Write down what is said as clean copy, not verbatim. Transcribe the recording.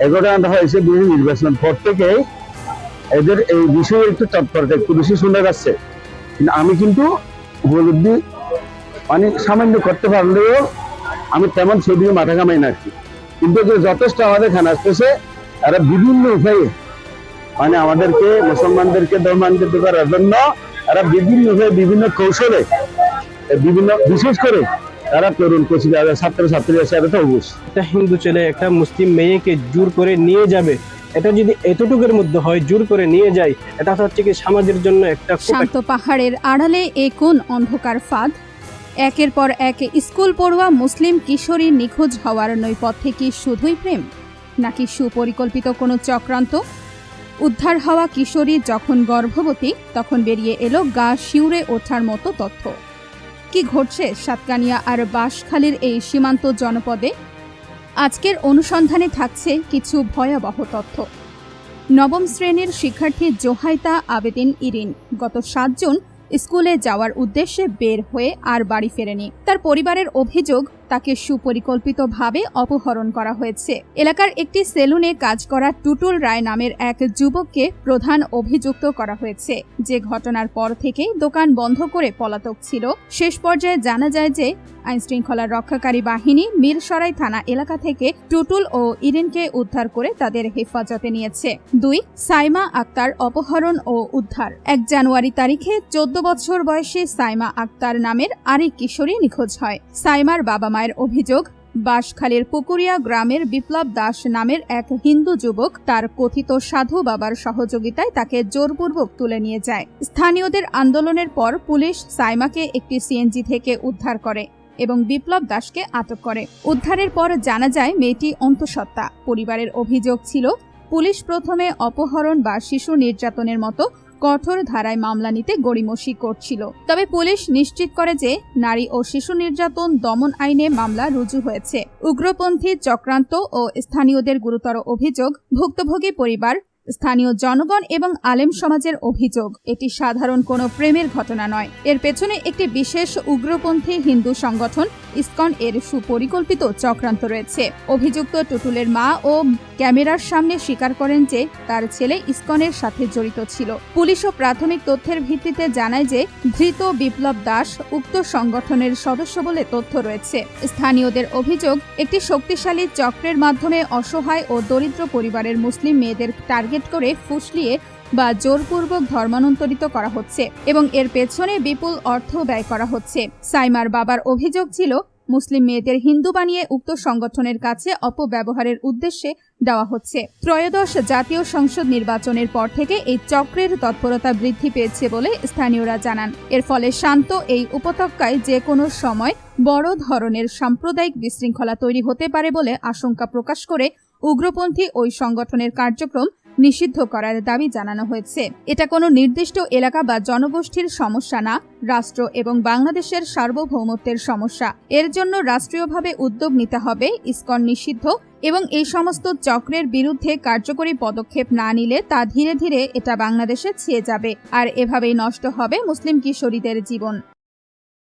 এই ঘটনাটা হয়েছে বিএনপি নির্বাচন পর থেকে এদের এই বিষয়ে একটু তৎপরতা একটু বেশি শুনে যাচ্ছে। কিন্তু আমি কিন্তু উপলব্ধি মানে সামান্য করতে পারলেও আমি তেমন সেদিকে মাথা কামাই না আর কি। কিন্তু যে যথেষ্ট আমাদের খান আসতেছে, তারা বিভিন্ন উপায়ে মানে আমাদেরকে মুসলমানদেরকে ধর্মান্তরিত করার জন্য তারা বিভিন্ন উপায়ে বিভিন্ন কৌশলে বিভিন্ন বিশেষ করে তারা তরুণ ছাত্রছাত্রী আছে, এটা তো অবশ্যই। একটা হিন্দু ছেলে একটা মুসলিম মেয়েকে জোর করে নিয়ে যাবে, এটা যদি এতটুকুর মধ্যে হয় জোর করে নিয়ে যায়, এটা হচ্ছে কি সমাজের জন্য একটা শান্ত পাহাড়ের আড়ালে এ কোন অন্ধকার ফাঁদ? একের পর এক স্কুল পড়ুয়া মুসলিম কিশোরী নিখোঁজ হওয়ার নৈপথ্যে কি শুধুই প্রেম, নাকি সুপরিকল্পিত কোনো চক্রান্ত? উদ্ধার হওয়া কিশোরী যখন গর্ভবতী তখন বেরিয়ে এলো গা শিউরে ওঠার মতো তথ্য। কি ঘটছে সাতকানিয়া আর বাঁশখালীর এই সীমান্ত জনপদে? আজকের অনুসন্ধানে থাকছে কিছু ভয়াবহ তথ্য। নবম শ্রেণীর শিক্ষার্থী জোহাইতা আবেদিন ইরিন গত ৭ জুন স্কুলে যাওয়ার উদ্দেশ্যে বের হয়ে আর বাড়ি ফেরেনি। তার পরিবারের অভিযোগ তাকে সুপরিকল্পিতভাবে অপহরণ করা হয়েছে। এলাকার একটি সেলুনে কাজ করা টুটুল রায় নামের এক যুবককে প্রধান অভিযুক্ত করা হয়েছে, যে ঘটনার পর থেকেই দোকান বন্ধ করে পলাতক ছিল। শেষ পর্যায়ে জানা যায় যে আইনশৃঙ্খলা রক্ষাকারী বাহিনী মিরসরাই থানা এলাকা থেকে টুটুল ও ইরিনকে উদ্ধার করে তাদের হেফাজতে নিয়েছে। ২. সাইমা আক্তার অপহরণ ও উদ্ধার। ১ জানুয়ারি তারিখে ১৪ বছর বয়সী সাইমা আক্তার নামের আরেক কিশোরী নিখোঁজ হয়। সাইমার বাবা মায়ের অভিযোগ, বাঁশখালীর পুকুরিয়া গ্রামের বিপ্লব দাস নামের এক হিন্দু যুবক তার কথিত সাধু বাবার সহযোগিতায় তাকে জোরপূর্বক তুলে নিয়ে যায়। স্থানীয়দের আন্দোলনের পর পুলিশ সাইমাকে একটি সিএনজি থেকে উদ্ধার করে এবং বিপ্লব দাসকে আটক করে। উদ্ধারের পর জানা যায় মেয়েটি অন্তঃসত্ত্বা। পরিবারের অভিযোগ ছিল পুলিশ প্রথমে অপহরণ বা শিশু নির্যাতনের মতো কঠোর ধারায় মামলা নিতে গড়িমসি করছিল। তবে পুলিশ নিশ্চিত করে যে নারী ও শিশু নির্যাতন দমন আইনে মামলা রুজু হয়েছে। উগ্রপন্থী চক্রান্ত ও স্থানীয়দের গুরুতর অভিযোগ, ভুক্তভোগী পরিবার, স্থানীয় জনগণ এবং আলেম সমাজের অভিযোগ এটি সাধারণ কোনো প্রেমের ঘটনা নয়। এর পেছনে একটি বিশেষ উগ্রপন্থী হিন্দু সংগঠন ইসকন এর সুপরিকল্পিত চক্রান্ত রয়েছে। অভিযুক্ত টুটুলের মা ও ক্যামেরার সামনে স্বীকার করেন যে তার ছেলে ইসকনের সাথে জড়িত ছিল। পুলিশও প্রাথমিক তথ্যের ভিত্তিতে জানায় যে ধৃত বিপ্লব দাস উক্ত সংগঠনের সদস্য বলে তথ্য রয়েছে। স্থানীয়দের অভিযোগ, একটি শক্তিশালী চক্রের মাধ্যমে অসহায় ও দরিদ্র পরিবারের মুসলিম মেয়েদের টার্গেট করে ফুসলিয়ে বা জোরপূর্বক ধর্মান্তরিত করা হচ্ছে এবং এর পেছনে বিপুল অর্থ ব্যয় করা হচ্ছে। সাইমার বাবার অভিযোগ ছিল মুসলিম মেয়েদের হিন্দু বানিয়ে উক্ত সংগঠনের কাছে অপব্যবহারের উদ্দেশ্যে দেওয়া হচ্ছে। ত্রয়োদশ জাতীয় সংসদ নির্বাচনের পর থেকে এই চক্রের তৎপরতা বৃদ্ধি পেয়েছে বলে স্থানীয়রা জানান। এর ফলে শান্ত এই উপত্যকায় যে কোনো সময় বড় ধরনের সাম্প্রদায়িক বিশৃঙ্খলা তৈরি হতে পারে বলে আশঙ্কা প্রকাশ করে উগ্রপন্থী ওই সংগঠনের কার্যক্রম নিষিদ্ধ করার দাবি জানানো হয়েছে। এটা কোনো নির্দিষ্ট এলাকা বা জনগোষ্ঠীর সমস্যা না, রাষ্ট্র এবং বাংলাদেশের সার্বভৌমত্বের সমস্যা। এর জন্য রাষ্ট্রীয়ভাবে উদ্যোগ নিতে হবে। ইসকন নিষিদ্ধ এবং এই সমস্ত চক্রের বিরুদ্ধে কার্যকরী পদক্ষেপ না নিলে তা ধীরে ধীরে এটা বাংলাদেশে ছেয়ে যাবে আর এভাবেই নষ্ট হবে মুসলিম কিশোরীদের জীবন।